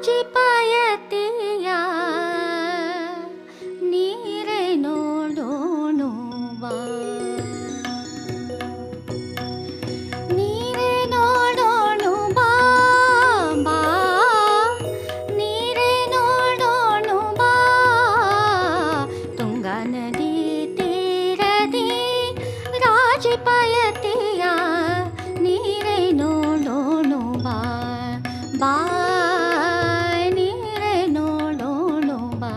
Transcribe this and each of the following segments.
ರಾಜಿಪಯತಿಯ ನೀರೆ ನೋಡೋಣು ಬಾ, ನೀರೆ ನೋಡೋಣು ಬಾ ಬಾ, ನೀರೆ ನೋಡೋಣು ಬಾ. ತುಂಗಾ ನದಿ ತೀರದಿ ರಾಜಿಪಯತಿಯ ನೀರೆ ನೋಡೋಣು ಬಾ ಬಾ, ನೀರೆ ನೋಡೋಣು ಬಾ.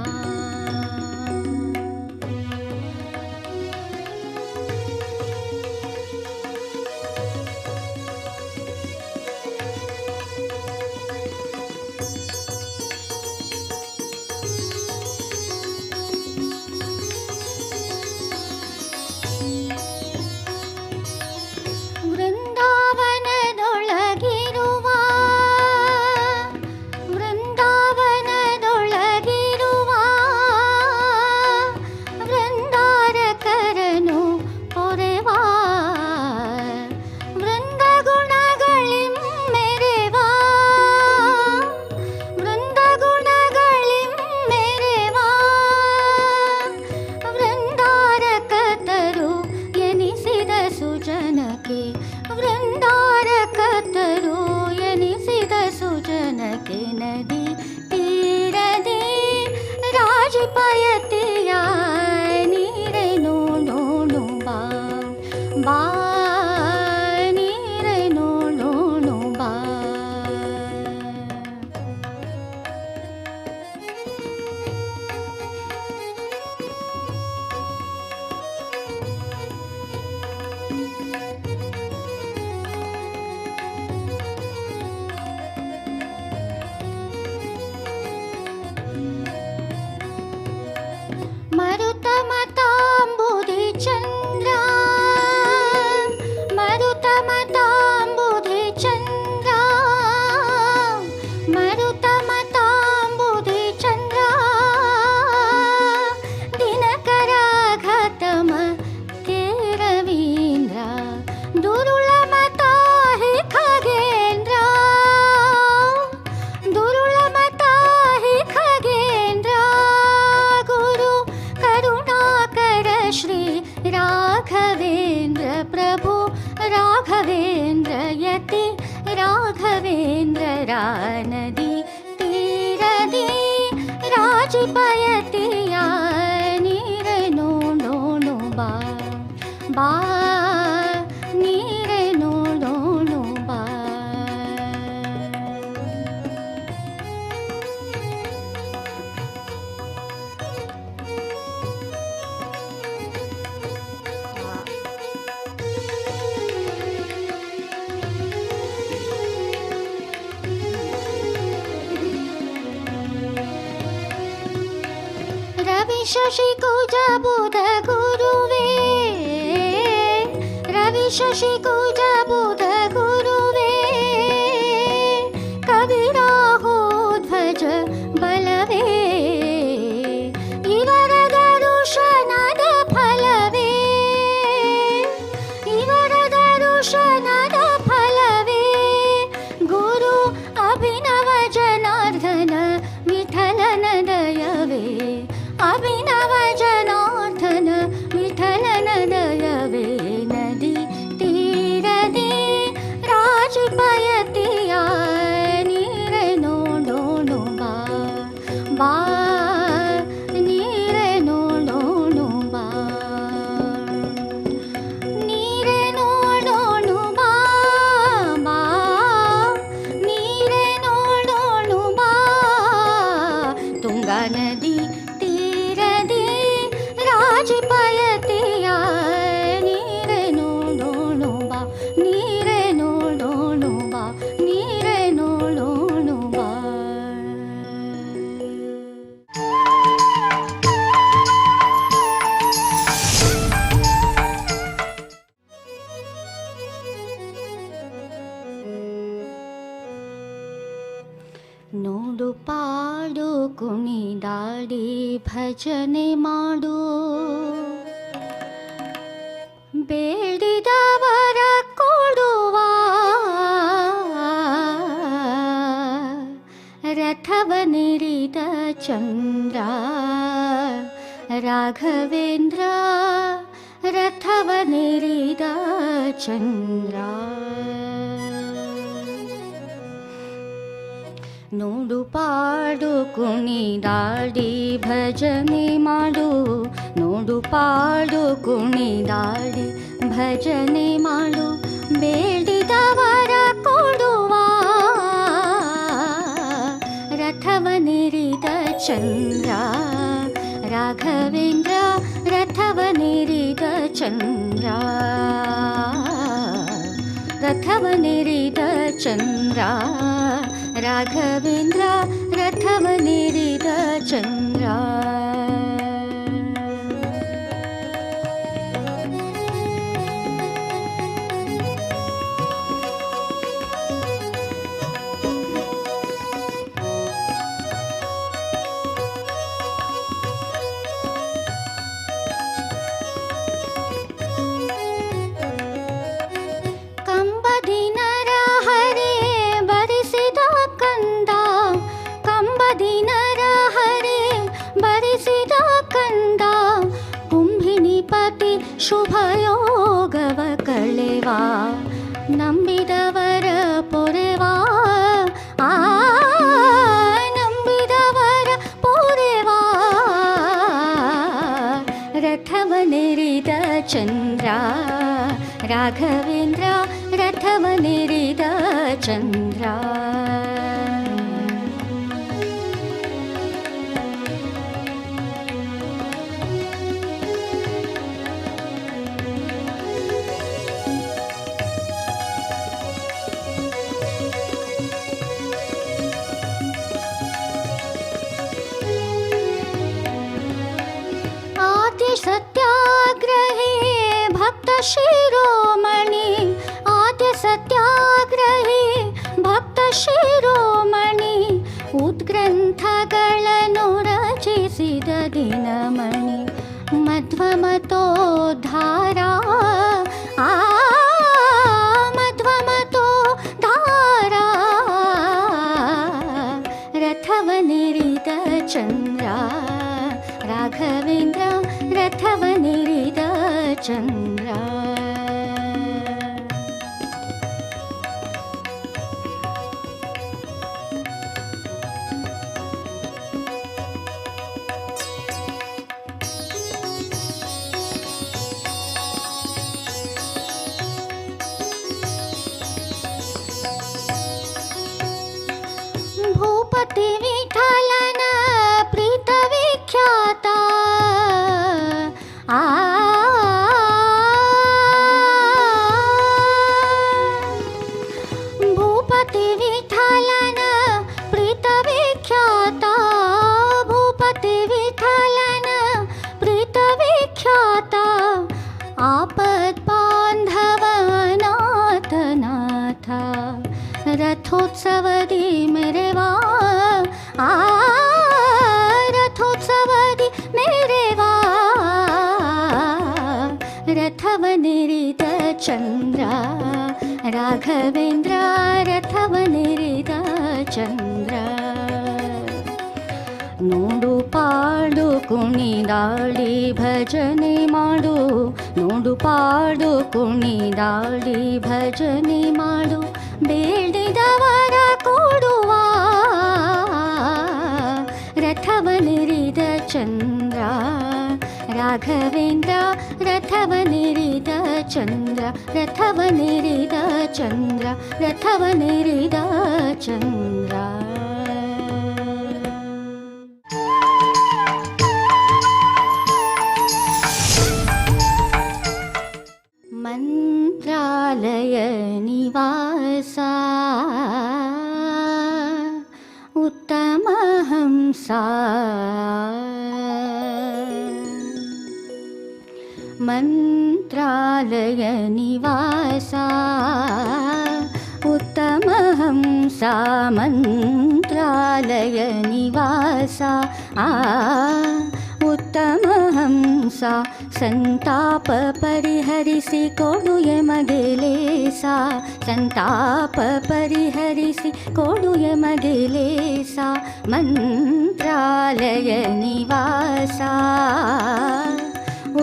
ವೃಂದಾವನದೊಳಗಿರುವ ವೃಂದಾವನದೊಳಗಿರುವ ವೃಂದಾರಕರನು ಪೊರೆವ ವೃಂದಗುಣಗಳಿಮ್ಮೆರೆವ ವೃಂದಗುಣಗಳಿಮ್ಮೆರೆವ ವೃಂದಾರಕತರು ಎನಿಸಿದ ಸುಜನಕ್ಕೆ ವೃಂದಾರಕತರು ಎನಿಸಿದ ಸುಜನಕ್ಕೆ ನದಿ ತೀರದಿ ರಾಜಿಪಯತಿಯ ನೀರೆ ನೋಡೋಣು ಬಾ ಬಾ, ನೀರೆ ನೋಡೋಣು ಬಾ. ಮರುತಮತಾಂಬುಧಿ ಚಂದ್ರ ಮರುತಮತಾಂಬುಧಿ ಚಂದ್ರ ಮರುತಮತಾಂಬುಧಿ ಚಂದ್ರ ದಿನಕರಾಘತಮ ಕೇರವೀಂದ್ರ ದುರುಳಮತಾಹಿ ಖಗೇಂದ್ರ ದುರುಳಮತಾಹಿ ಖಗೇಂದ್ರ ಗುರು ಕರುಣಾಕರ ಶ್ರೀ ರಾಘವೇಂದ್ರ ಪ್ರಭು ರಾಘವೇಂದ್ರ ಯತಿ ರಾಘವೇಂದ್ರ ರಾನದಿ ತೀರದಿ ರಾಜಿಪಯತಿಯ ನೀರೆ ನೋಡೋಣು ಬಾ ಬಾ, ನೀರೆ ನೋಡೋಣು ಬಾ. ರವಿ ಶಶಿ ಕುಜ ಬುಧ ಗುರುವೇ ರವಿ ಶಶಿ ಕುಜ ಬುಧ ಗುರುವೇ ಕವಿ ರಾಹೋಧ್ವಜ ಬಲವೇ ಇವರ ದರುಶನದ ಫಲವೇ ಇವರ ದರುಶನದ ಫಲವೇ ಗುರು ಅಭಿನವ ಜನಾರ್ದನ ವಿಠಲನ ದಯವೇ ಅಭಿನವ ಜನಾರ್ದನ ವಿಠಲನ ದಯವೇ ನದಿ ತೀರದಿ ರಾಜಿಪಯತಿಯ ನೀರೆ ನೋಡೋಣು ಬಾ ಬಾ, ನೀರೆ ನೋಡೋಣು ಬಾ. ನೀರೆ ನೋಡೋಣು ಬಾ ಬಾ, ನೀರೆ ನೋಡೋಣು ಬಾ. ತುಂಗಾ ನದಿ ತೀರದಿ ರಾಜಿಪಯತಿಯ ನೀರೆ ನೋಡೋಣು ಬಾ, ನೀರೆ ನೋಡೋಣು ಬಾ, ನೀರೆ ನೋಡೋಣು ಬಾ. ನೋಡು ಪಾಡು ಕುಣಿದಾಡಿ ಭಜನೆ ಮಾಡು, ಬೇಡಿದವರ ಕೊಡುವ ರಥವನಿರಿದ ಚಂದ್ರ ರಾಘವೇಂದ್ರ ರಥವನಿರಿದ ಚಂದ್ರ. ನೋಡು ಪಾಡು ಕುಣಿದಾಡಿ ಭಜನೆ ಮಾಡು, ನೋಡು ಪಾಡು ಕುಣಿದಾಡಿ ಭಜನೆ ಮಾಡು, ಬೇಡಿದವರ ಕೊಡುವ ರಥವನಿರಿದ ಚಂದ್ರ ರಾಘವೇಂದ್ರ ರಥವನಿರಿದ ಚಂದ್ರ. ರಥವನಿರಿದ ಚಂದ್ರ ರಾಘವೇಂದ್ರ ರಥವನಿರಿದ ಚಂದ್ರ. ಶುಭಯೋಗವ ಕಳೆವಾ ನಂಬಿದವರ ಪೊರೆವಾ, ಆ ನಂಬಿದವರ ಪೊರೆವಾ. ರಥವನಿರಿದ ಚಂದ್ರ ರಾಘವೇಂದ್ರ ರಥವನಿರಿದ ಚಂದ್ರ. सत्याग्रही भक्त शिरोमणि, आद्य सत्याग्रही भक्त शिरोमणि, उद्ग्रंथಗಳನ್ನು ರಚಿಸಿದ ದಿನಮಣಿ, ಮಧ್ವಮತೋದ್ಧಾರ ಆ ಮಧ್ವಮತೋದ್ಧಾರ. ರಥವನಿರಿದ ಚಂದ್ರ ರಾಘವೇಂದ್ರ ರಥವನಿರಿದ ಚಂದ್ರ. ಭೂಪತಿ ವಿಠಲನ ಪ್ರೀತ ವಿಖ್ಯಾತ, ಆ ಭೂಪತಿ ವಿಠಲನ ಪ್ರೀತ ವಿಖ್ಯಾತ, ಭೂಪತಿ ವಿಠಲನ ಪ್ರೀತ ವಿಖ್ಯಾತ. ಆಪದ್ ಬಾಂಧವ ನಾಥ ನಾಥ ರಥೋತ್ಸವದಿ ಮೆರೆವಾ, ಆ ರಥೋತ್ಸವದಿ ಮೆರೆವಾ. ರಥವನಿರಿದ ಚಂದ್ರ ರಾಘವೇಂದ್ರ ರಥವನಿರಿದ ಚಂದ್ರ. ನೋಡು ಪಾಡು ಕುಣಿದಾಡಿ ಭಜನೆ ಮಾಡು, ನೋಡು ಪಾಡು ಕುಣಿದಾಡಿ ಭಜನೆ ಮಾಡು, ಬೇಡಿದವರ ಕೊಡುವ ರಥವನಿರಿದ ಚಂದ್ರ ರಾಘವೇಂದ್ರ ರಥವನಿರಿದ ಚಂದ್ರ. ರಥವನಿರಿದ ಚಂದ್ರ ರಥವನಿರಿದ ಚಂದ್ರ. ಮಂತ್ರಾಲಯ ನಿವಾಸ ಉತ್ತಮ ಹಂಸ, ಮಂತ್ರಾಲಯ ನಿವಾಸ ಉತ್ತಮ ಹಂಸ, ಮಂತ್ರಾಲಯ ನಿವಾಸ ಆ ಉತ್ತಮ ಹಂಸ. ಸಂತಾಪ ಪರಿಹರಿಸಿ ಕೊಡು ಎಮಗೆ ಲೇಸ, ಸಂತಾಪ ಪರಿಹರಿಸಿ ಕೊಡು ಎಮಗೆ ಲೇಸ. ಮಂತ್ರಾಲಯ ನಿವಾಸ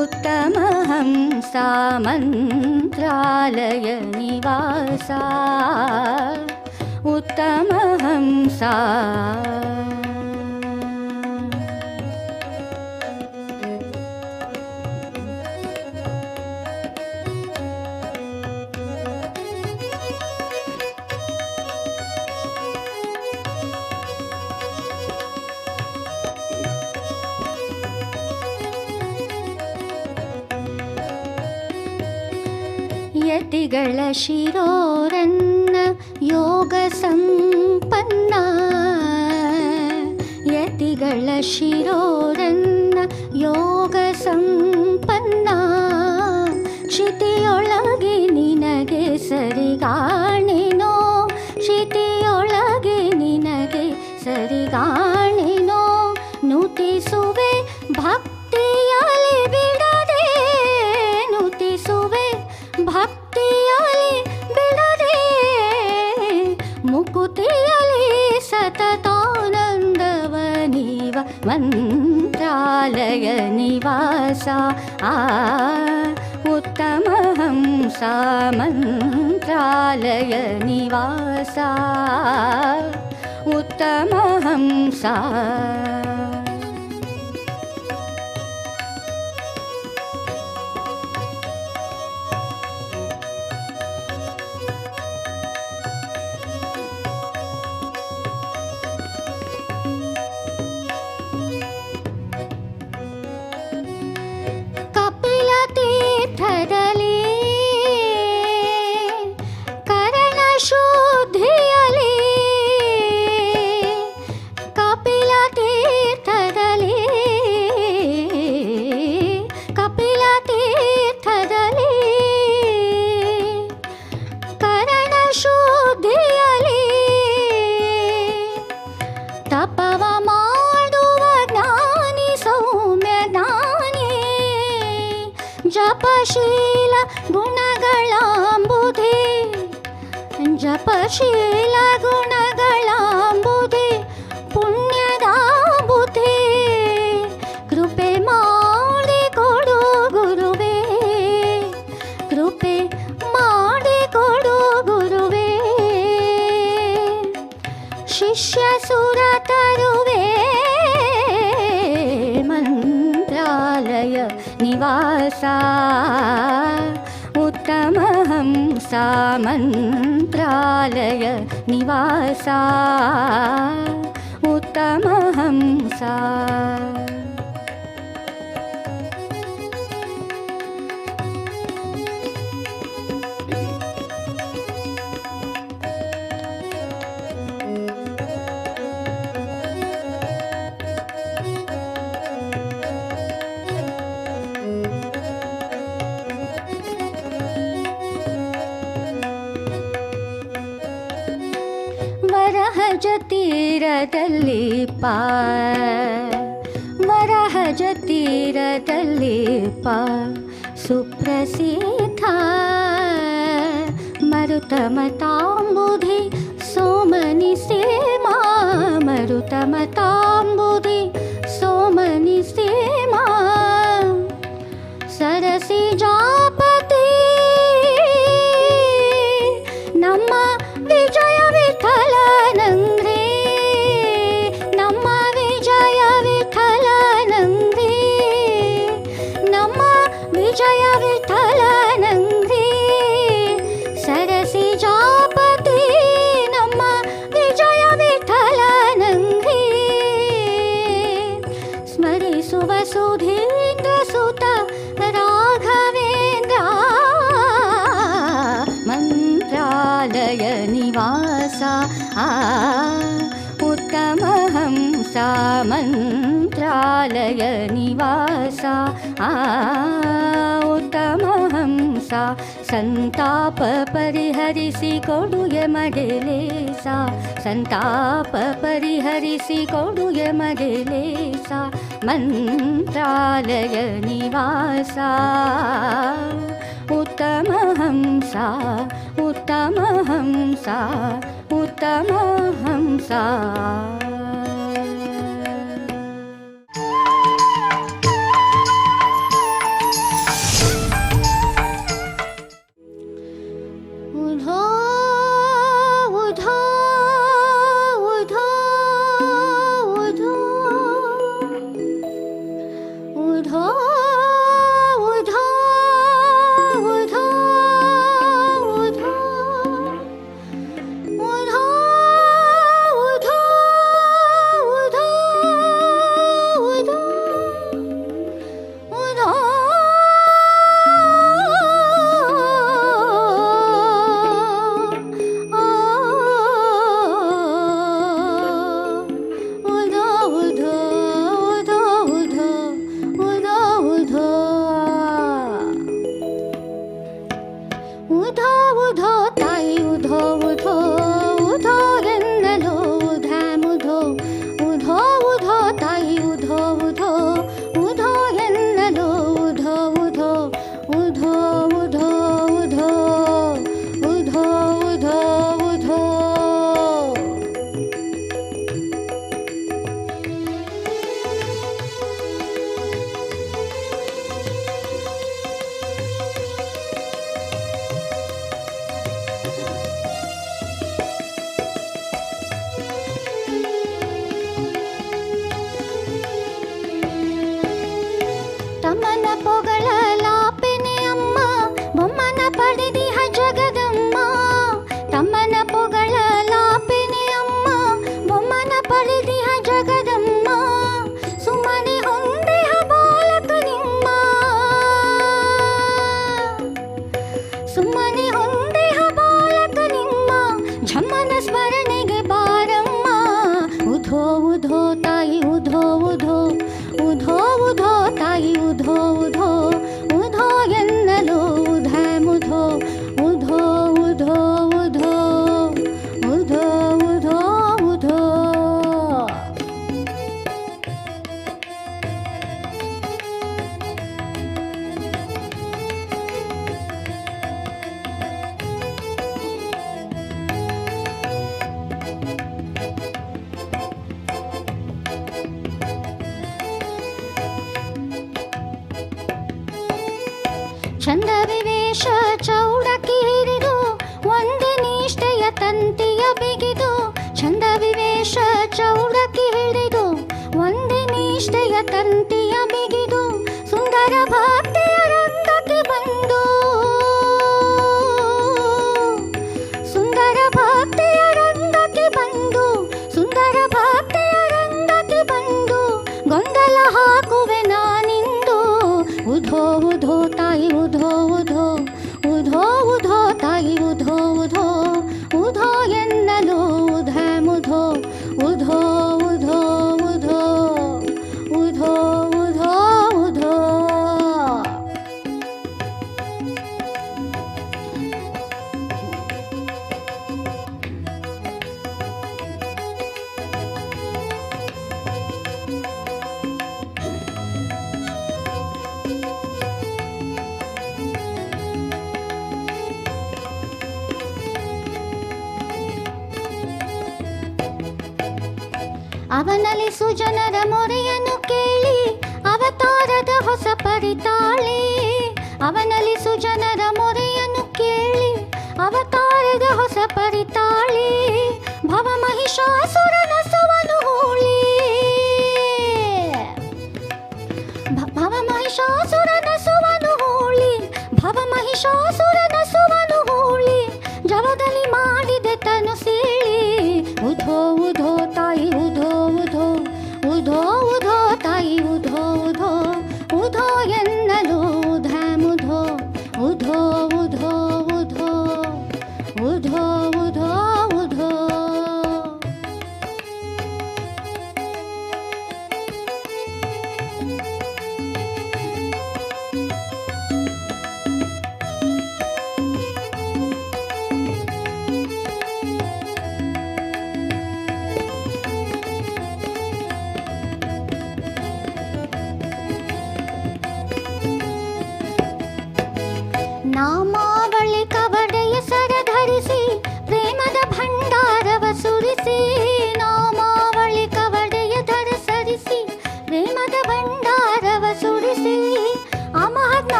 ಉತ್ತಮ ಹಂಸ, ಮಂತ್ರಾಲಯ ನಿವಾಸ ಉತ್ತಮ ಹಂಸ. ಯತಿಗಳ ಶಿರೋರನ್ನ ಯೋಗ ಸಂಪನ್ನ, ಯತಿಗಳ ಶಿರೋರನ್ನ ಯೋಗ ಸಂಪನ್ನ. ಕ್ಷಿತಿಯೊಳಗೆ ನಿನಗೆ ಸರಿಗಾಣೆನೋ, ಕ್ಷಿತಿಯೊಳಗೆ ನಿನಗೆ ಸರಿಗಾಣೆನೋ. ನುತಿಸುವೆ ಭಕ್ತಿಯಲಿ ಬಿಡದೆ, ನುತಿಸುವೆ ಭಕ್ತಿಯಲಿ ಬಿಡದೆ. ಮುಕುತಿಯಲಿ ಸತತಾನಂದವ ನೀವ, ಮಂತ್ರಾಲಯ ನಿವಾಸ ಉತ್ತಮ ಹಂಸ, ಮಂತ್ರಾಲಯ ನಿವಾಸ ಉತ್ತಮ ಹಂಸ. ತೀರ್ಥದಲ್ಲಿ ಕರಣ ಶುದ್ಧಿಯಲಿ, ಕಪಿಲ ತೀರ್ಥದಲ್ಲಿ, ಕಪಿಲ ತೀರ್ಥದಲ್ಲಿ ಕರಣ ಶುದ್ಧಿಯಲಿ. ತಪವ ಮಾಡುವ ಜ್ಞಾನಿ ಸೌಮ್ಯ ಜ್ಞಾನಿ, ಜಪಶೀಲ ಗುಣಗಳಂಬುಧಿ, ಜಪಶೀಲ ಗುಣಗಳಂಬುಧಿ. ಪುಣ್ಯದ ಬುದ್ಧಿ ಕೃಪೆ ಮಾಡಿಕೊಡು ಗುರುವೇ, ಕೃಪೆ ಮಾಡಿಕೊಡು ಗುರುವೇ. ಶಿಷ್ಯ ಸುರ ತರುವೆ ಮಂತ್ರಾಲಯ ನಿವಾಸ ಉತ್ತಮ ಹಂಸ, ಮಂತ್ರಾಲಯ ನಿವಾಸ ಉತ್ತಮ ಹಂಸ. ವರಹಜ ತೀರದಲ್ಲಿ ವರಹಜ ತೀರದಲ್ಲಿ ಸುಪ್ರಸಿದ್ಧ ಮರುತಮತಾಂಬುಧಿ ಸೋಮನಿ ಸೇಮಾ, ಮರುತಮತಾಂಬುಧಿ ಸೋಮನಿ ಸೇಮಾ. ಸರಸಿ ಜಾಪತಿ ನಮ್ಮ ವಿಜಯ ವಿಠಲನಂದ್ರಿ, ನಮ್ಮ ವಿಜಯ ವಿಠಲನಂದ್ರಿ, ನಮ್ಮ ವಿಜಯ ವಿಠಲನಂದ್ರಿ. ಸರಸಿ ಜಾಪತಿ ನಮ್ಮ ವಿಜಯ ವಿಠಲನಂದ್ರಿ. ಸ್ಮರಿಸುವ ಸುಧೀಂದ್ರ ಸುತ ರಾಘವೇಂದ್ರ, ಮಂತ್ರಾಲಯ ನಿವಾಸ ಉತ್ತಮ ಹಂಸ, ಮಂತ್ರಾಲಯ ನಿವಾಸ ಉತ್ತಮ ಹಂಸ. ಸಂತಾಪ ಪರಿಹರಿಸಿ ಕೊಡು ಎಮಗೆ ಲೇಸ, ಸಂತಾಪ ಪರಿಹರಿಸಿ ತರಿಸಿಕೊಡು ಎಮಗೆ ಲೇಸ ಮಂತ್ರಾಲಯ ನಿವಾಸ ಉತ್ತಮ ಹಂಸ ಉತ್ತಮ ಹಂಸ ಉತ್ತಮ ಹಂಸ ಚಂದ ವಿವೇಶ ಚೌಡಕಿ ಹಿರಿದು ಒಂದೇ ನಿಷ್ಠೆಯ ತಂತಿಯ ಬಿಗಿದು ಚಂದ ವಿವೇಶ ಚೌಡಕಿ ಹಿಡಿದು ಒಂದೇ ನಿಷ್ಠೆಯ ತಂತಿಯ ಬಿಗಿದು ಸುಂದರ ಭಕ್ತಿಯ ರಂಗಕ್ಕೆ ಬಂದು ಸುಂದರ ಭಕ್ತಿಯ ರಂಗಕ್ಕೆ ಬಂದು ಸುಂದರ ಭಕ್ತಿಯ ರಂಗಕ್ಕೆ ಬಂದು ಗೊಂದಲ ಹಾಕುವೆ ನಾನಿಂದು ಉಧೋ ಉಧೋ ತಾಯಿ ಉಧೋ ಉಧೋ ಉಧೋ ಉಧೋ ತಾಯಿ ಉಧೋ ಉಧೋ ಉಧೋ ಎನ್ನಲು ಉಧ ಮುಧೋ ಉಧೋ ಉಧೋ ಉಧೋ ಉಧೋ ಉಧೋ ಉಧೋ ಅವನಲ್ಲಿ ಸುಜನರ ಮೊರೆಯನ್ನು ಕೇಳಿ ಅವತಾರದ ಹೊಸ ಪರಿತಾಳೆ ಅವನಲ್ಲಿ ಸುಜನರ ಮೊರೆಯನ್ನು ಕೇಳಿ ಅವತಾರದ ಹೊಸ ಪರಿತಾಳೆ ಭವ ಮಹಿಷಾಸುರನ ಸುವನು ಹೂಳಿ ಭವ ಮಹಿಷಾಸುರನ ಸುವನು ಹೂಳಿ ಭವ ಮಹಿಷಾಸುರನ ಸುವನು ಹೂಳಿ ಜವದಲ್ಲಿ ಮಾಡಿದೆ ತನು ಸೀಳಿ ಉಧೋ ಉಧೋ ತಾಯಿ ಉಧೋ ಉಧೋ ಉಧೋ ಉಧೋ ತಾಯಿ ಉಧೋ ಉಧೋ ಉಧೋ ಎನ್ನಲು ಉಧ ಮುಧೋ ಉಧೋ ಉಧೋ ಉಧೋ ಉಧೋ ಉಧೋ ಉಧೋ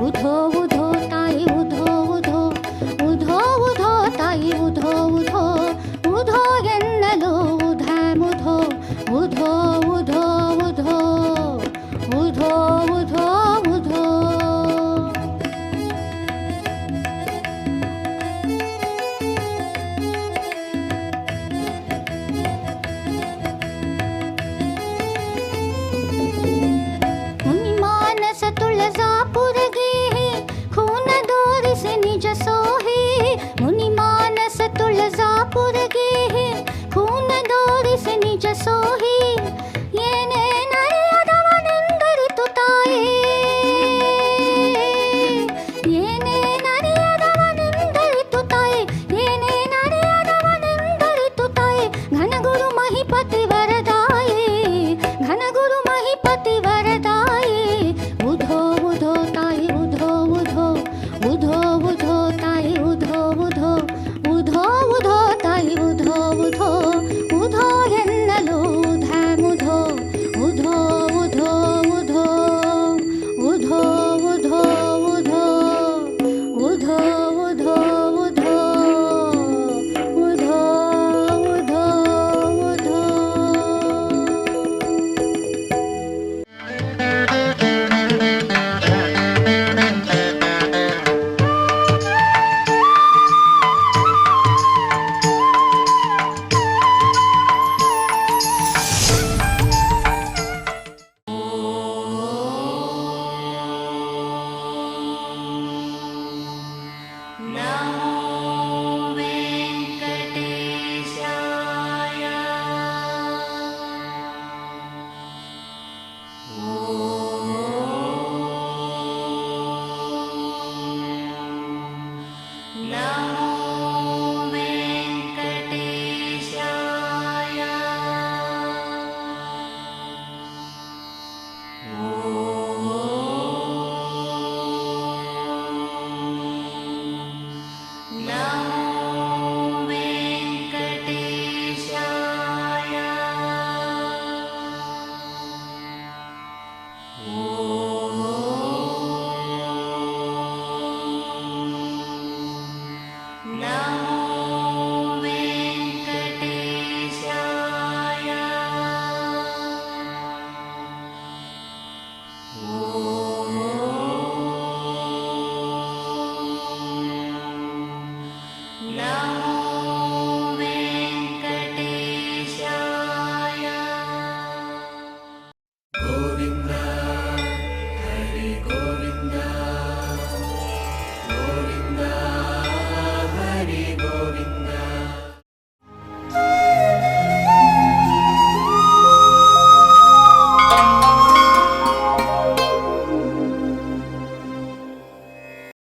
উঠো